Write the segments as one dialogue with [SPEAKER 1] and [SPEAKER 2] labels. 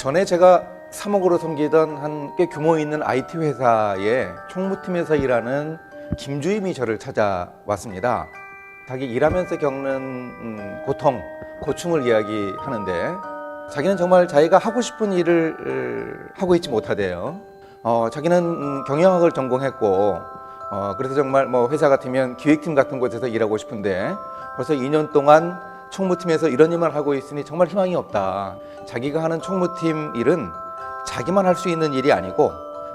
[SPEAKER 1] 전에 제가 사목으로 섬기던 한 꽤 규모 있는 IT 회사의 총무팀에서 일하는 김주임이 저를 찾아왔습니다. 자기 일하면서 겪는 고통, 고충을 이야기하는데 자기는 정말 자기가 하고 싶은 일을 하고 있지 못하대요. 자기는 경영학을 전공했고 그래서 정말 뭐 회사 같으면 기획팀 같은 곳에서 일하고 싶은데 벌써 2년 동안 총무팀에서 이런 일만 하고 있으니 정말 희망이 없다. 자기가 하는 총무팀 일은 자기만 할 수 있는 일이 아니고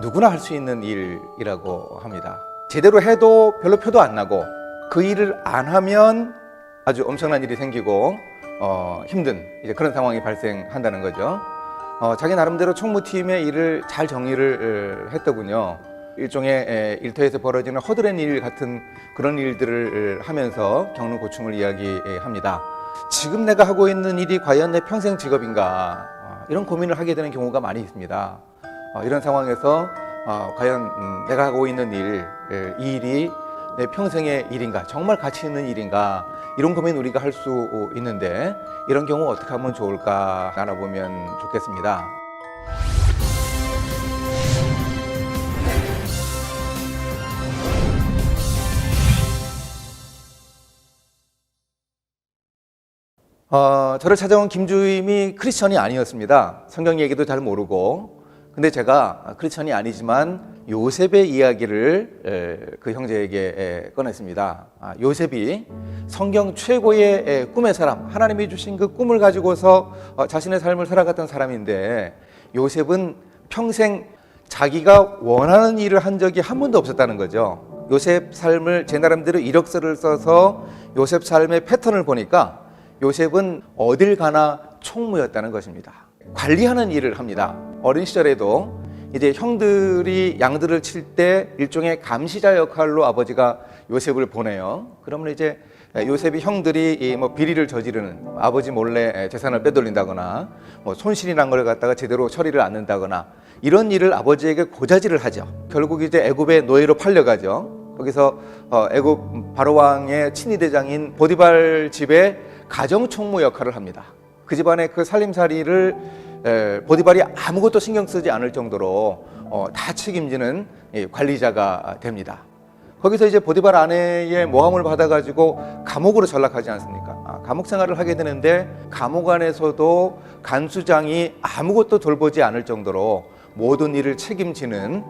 [SPEAKER 1] 누구나 할 수 있는 일이라고 합니다. 제대로 해도 별로 표도 안 나고 그 일을 안 하면 아주 엄청난 일이 생기고 힘든 이제 그런 상황이 발생한다는 거죠. 자기 나름대로 총무팀의 일을 잘 정리를 했더군요. 일종의 일터에서 벌어지는 허드렛 일 같은 그런 일들을 하면서 겪는 고충을 이야기합니다. 지금 내가 하고 있는 일이 과연 내 평생 직업인가, 이런 고민을 하게 되는 경우가 많이 있습니다. 이런 상황에서 과연 내가 하고 있는 이 일이 내 평생의 일인가, 정말 가치 있는 일인가, 이런 고민 우리가 할 수 있는데 이런 경우 어떻게 하면 좋을까 나눠보면 좋겠습니다. 저를 찾아온 김주임이 크리스천이 아니었습니다. 성경 얘기도 잘 모르고. 근데 제가 크리스천이 아니지만 요셉의 이야기를 그 형제에게 꺼냈습니다. 요셉이 성경 최고의 꿈의 사람, 하나님이 주신 그 꿈을 가지고서 자신의 삶을 살아갔던 사람인데 요셉은 평생 자기가 원하는 일을 한 적이 한 번도 없었다는 거죠. 요셉 삶을 제 나름대로 이력서를 써서 요셉 삶의 패턴을 보니까 요셉은 어딜 가나 총무였다는 것입니다. 관리하는 일을 합니다. 어린 시절에도 이제 형들이 양들을 칠 때 일종의 감시자 역할로 아버지가 요셉을 보내요. 그러면 이제 요셉이 형들이 뭐 비리를 저지르는, 아버지 몰래 재산을 빼돌린다거나 뭐 손실이 난 걸 갖다가 제대로 처리를 안 한다거나 이런 일을 아버지에게 고자질을 하죠. 결국 이제 애굽의 노예로 팔려가죠. 거기서 애굽 바로 왕의 친위대장인 보디발 집에 가정총무 역할을 합니다. 그 집안의 그 살림살이를 보디발이 아무것도 신경 쓰지 않을 정도로 다 책임지는 관리자가 됩니다. 거기서 이제 보디발 아내의 모함을 받아가지고 감옥으로 전락하지 않습니까? 감옥 생활을 하게 되는데 감옥 안에서도 간수장이 아무것도 돌보지 않을 정도로 모든 일을 책임지는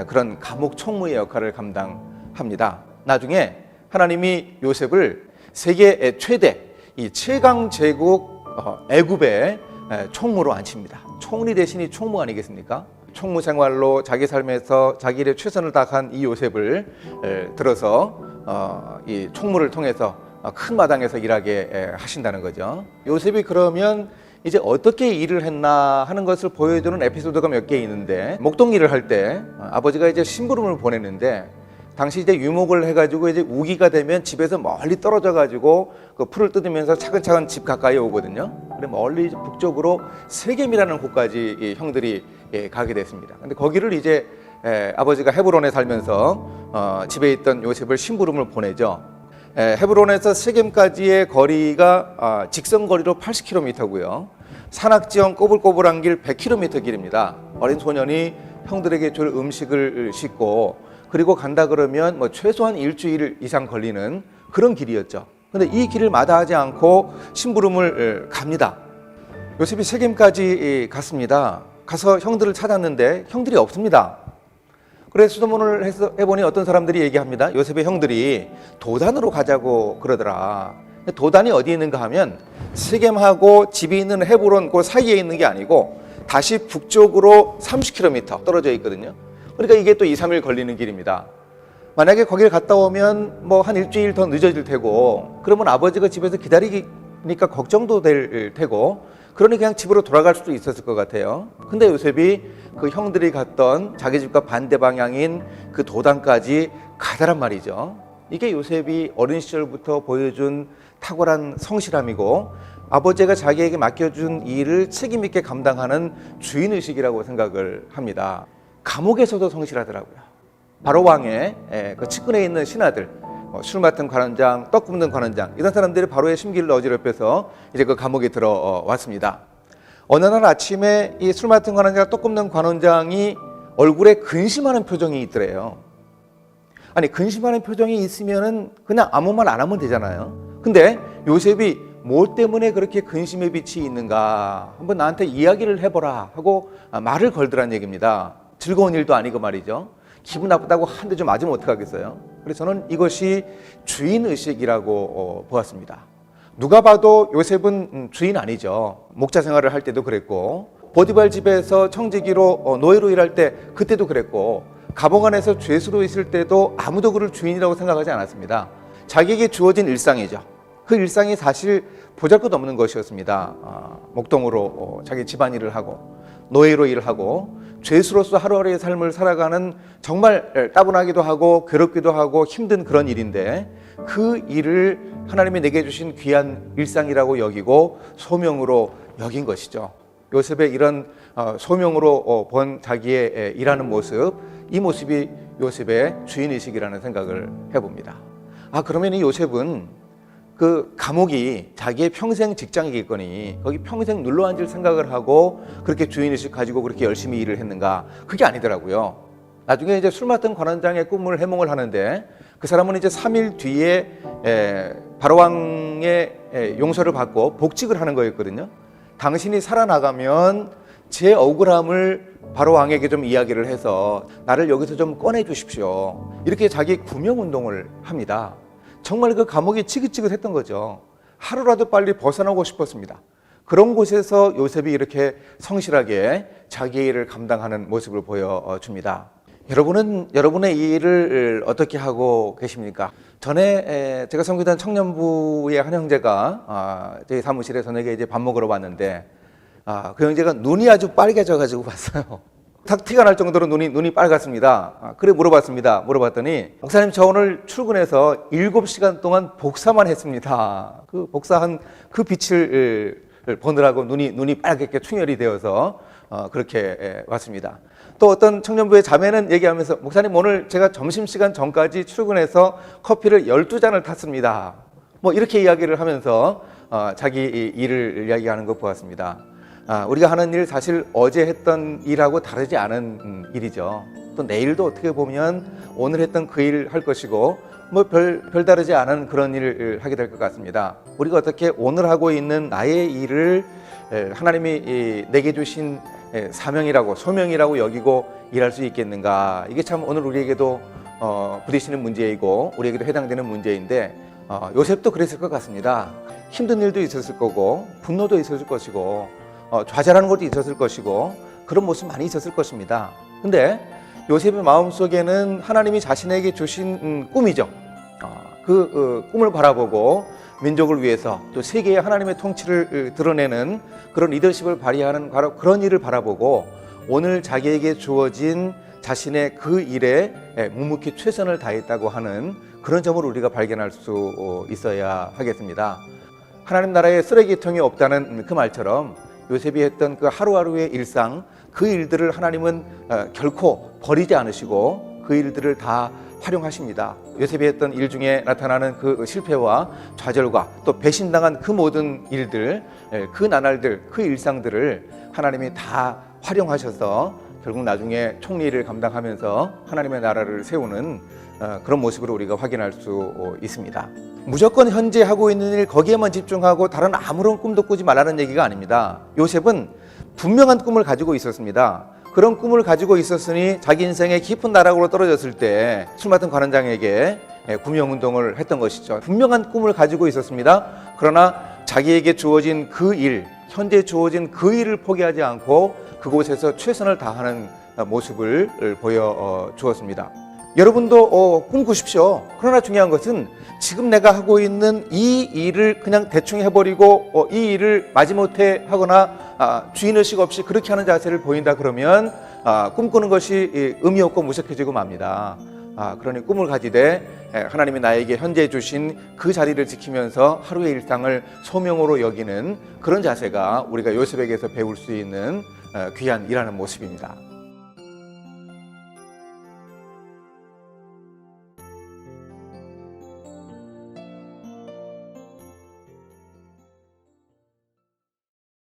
[SPEAKER 1] 그런 감옥 총무의 역할을 감당합니다. 나중에 하나님이 요셉을 세계 최대 이 최강 제국 애굽의 총무로 앉힙니다. 총리 대신이 총무 아니겠습니까? 총무 생활로 자기 삶에서 자기 일에 최선을 다한 이 요셉을 들어서 이 총무를 통해서 큰 마당에서 일하게 하신다는 거죠. 요셉이 그러면 이제 어떻게 일을 했나 하는 것을 보여주는 에피소드가 몇 개 있는데, 목동 일을 할 때 아버지가 이제 심부름을 보내는데 당시 이제 유목을 해가지고 이제 우기가 되면 집에서 멀리 떨어져가지고 그 풀을 뜯으면서 차근차근 집 가까이 오거든요. 그래 멀리 북쪽으로 세겜이라는 곳까지 이 형들이 가게 됐습니다. 근데 거기를 이제 아버지가 헤브론에 살면서 집에 있던 요셉을 심부름을 보내죠. 헤브론에서 세겜까지의 거리가 직선 거리로 80km고요. 산악지형 꼬불꼬불한 길 100km 길입니다. 어린 소년이 형들에게 줄 음식을 싣고 그리고 간다 그러면 뭐 최소한 일주일 이상 걸리는 그런 길이었죠. 근데 이 길을 마다하지 않고 심부름을 갑니다. 요셉이 세겜까지 갔습니다. 가서 형들을 찾았는데 형들이 없습니다. 그래서 수소문을 해보니 어떤 사람들이 얘기합니다. 요셉의 형들이 도단으로 가자고 그러더라. 도단이 어디 있는가 하면 세겜하고 집이 있는 헤브론 그 사이에 있는 게 아니고 다시 북쪽으로 30km 떨어져 있거든요. 그러니까 이게 또 2, 3일 걸리는 길입니다. 만약에 거기를 갔다 오면 뭐 한 일주일 더 늦어질 테고, 그러면 아버지가 집에서 기다리니까 걱정도 될 테고, 그러니 그냥 집으로 돌아갈 수도 있었을 것 같아요. 근데 요셉이 그 형들이 갔던 자기 집과 반대 방향인 그 도단까지 가더란 말이죠. 이게 요셉이 어린 시절부터 보여준 탁월한 성실함이고 아버지가 자기에게 맡겨준 일을 책임 있게 감당하는 주인의식이라고 생각을 합니다. 감옥에서도 성실하더라고요. 바로 왕의 그 측근에 있는 신하들, 술 맡은 관원장, 떡 굽는 관원장, 이런 사람들이 바로의 심기를 어지럽혀서 이제 그 감옥에 들어왔습니다. 어느 날 아침에 이 술 맡은 관원장과 떡 굽는 관원장이 얼굴에 근심하는 표정이 있더래요. 아니, 근심하는 표정이 있으면은 그냥 아무 말 안 하면 되잖아요. 근데 요셉이 뭐 때문에 그렇게 근심의 빛이 있는가 한번 나한테 이야기를 해보라 하고 말을 걸더란 얘기입니다. 즐거운 일도 아니고 말이죠. 기분 나쁘다고 한 대 좀 맞으면 어떡하겠어요. 그래서 저는 이것이 주인의식이라고 보았습니다. 누가 봐도 요셉은 주인 아니죠. 목자 생활을 할 때도 그랬고, 보디발 집에서 청지기로 노예로 일할 때 그때도 그랬고, 감옥안에서 죄수로 있을 때도 아무도 그를 주인이라고 생각하지 않았습니다. 자기에게 주어진 일상이죠. 그 일상이 사실 보잘것없는 것이었습니다. 목동으로 자기 집안일을 하고 노예로 일을 하고 죄수로서 하루하루의 삶을 살아가는 정말 따분하기도 하고 괴롭기도 하고 힘든 그런 일인데, 그 일을 하나님이 내게 주신 귀한 일상이라고 여기고 소명으로 여긴 것이죠. 요셉의 이런 소명으로 본 자기의 일하는 모습, 이 모습이 요셉의 주인의식이라는 생각을 해봅니다. 그러면 이 요셉은 그 감옥이 자기의 평생 직장이겠거니 거기 평생 눌러앉을 생각을 하고 그렇게 주인의식 가지고 그렇게 열심히 일을 했는가? 그게 아니더라고요. 나중에 이제 술 맡은 관원장의 꿈을 해몽을 하는데, 그 사람은 이제 3일 뒤에 바로왕의 용서를 받고 복직을 하는 거였거든요. 당신이 살아나가면 제 억울함을 바로왕에게 좀 이야기를 해서 나를 여기서 좀 꺼내 주십시오. 이렇게 자기 구명운동을 합니다. 정말 그 감옥이 지긋지긋했던 거죠. 하루라도 빨리 벗어나고 싶었습니다. 그런 곳에서 요셉이 이렇게 성실하게 자기의 일을 감당하는 모습을 보여줍니다. 여러분은 여러분의 이 일을 어떻게 하고 계십니까? 전에 제가 섬기던 청년부의 한 형제가 저희 사무실에 저녁에 이제 밥 먹으러 왔는데, 그 형제가 눈이 아주 빨개져 가지고 왔어요. 탁 티가 날 정도로 눈이 빨갛습니다. 그래 물어봤더니, 목사님, 저 오늘 출근해서 7시간 동안 복사만 했습니다. 그 복사한 그 빛을 보느라고 눈이 빨갛게 충혈이 되어서 그렇게 왔습니다. 또 어떤 청년부의 자매는 얘기하면서, 목사님, 오늘 제가 점심시간 전까지 출근해서 커피를 12잔을 탔습니다. 뭐 이렇게 이야기를 하면서 자기 일을 이야기하는 거 보았습니다. 우리가 하는 일 사실 어제 했던 일하고 다르지 않은 일이죠. 또 내일도 어떻게 보면 오늘 했던 그 일 할 것이고 뭐 별다르지 않은 그런 일을 하게 될 것 같습니다. 우리가 어떻게 오늘 하고 있는 나의 일을 하나님이 내게 주신 사명이라고 소명이라고 여기고 일할 수 있겠는가? 이게 참 오늘 우리에게도 부딪히는 문제이고 우리에게도 해당되는 문제인데, 요셉도 그랬을 것 같습니다. 힘든 일도 있었을 거고 분노도 있었을 것이고 좌절하는 것도 있었을 것이고 그런 모습 많이 있었을 것입니다. 근데 요셉의 마음속에는 하나님이 자신에게 주신 꿈이죠. 그 꿈을 바라보고 민족을 위해서 또 세계의 하나님의 통치를 드러내는 그런 리더십을 발휘하는 바로 그런 일을 바라보고 오늘 자기에게 주어진 자신의 그 일에 묵묵히 최선을 다했다고 하는 그런 점을 우리가 발견할 수 있어야 하겠습니다. 하나님 나라에 쓰레기통이 없다는 그 말처럼 요셉이 했던 그 하루하루의 일상, 그 일들을 하나님은 결코 버리지 않으시고 그 일들을 다 활용하십니다. 요셉이 했던 일 중에 나타나는 그 실패와 좌절과 또 배신당한 그 모든 일들, 그 나날들, 그 일상들을 하나님이 다 활용하셔서 결국 나중에 총리를 감당하면서 하나님의 나라를 세우는 그런 모습으로 우리가 확인할 수 있습니다. 무조건 현재 하고 있는 일 거기에만 집중하고 다른 아무런 꿈도 꾸지 말라는 얘기가 아닙니다. 요셉은 분명한 꿈을 가지고 있었습니다. 그런 꿈을 가지고 있었으니 자기 인생의 깊은 나락으로 떨어졌을 때 술 맡은 관원장에게 구명운동을 했던 것이죠. 분명한 꿈을 가지고 있었습니다. 그러나 자기에게 주어진 그 일, 현재 주어진 그 일을 포기하지 않고 그곳에서 최선을 다하는 모습을 보여주었습니다. 여러분도 꿈 꾸십시오. 그러나 중요한 것은 지금 내가 하고 있는 이 일을 그냥 대충 해버리고 이 일을 마지못해 하거나 주인의식 없이 그렇게 하는 자세를 보인다 그러면 꿈꾸는 것이 의미 없고 무색해지고 맙니다. 그러니 꿈을 가지되 하나님이 나에게 현재 주신 그 자리를 지키면서 하루의 일상을 소명으로 여기는 그런 자세가 우리가 요셉에게서 배울 수 있는 귀한 일하는 모습입니다.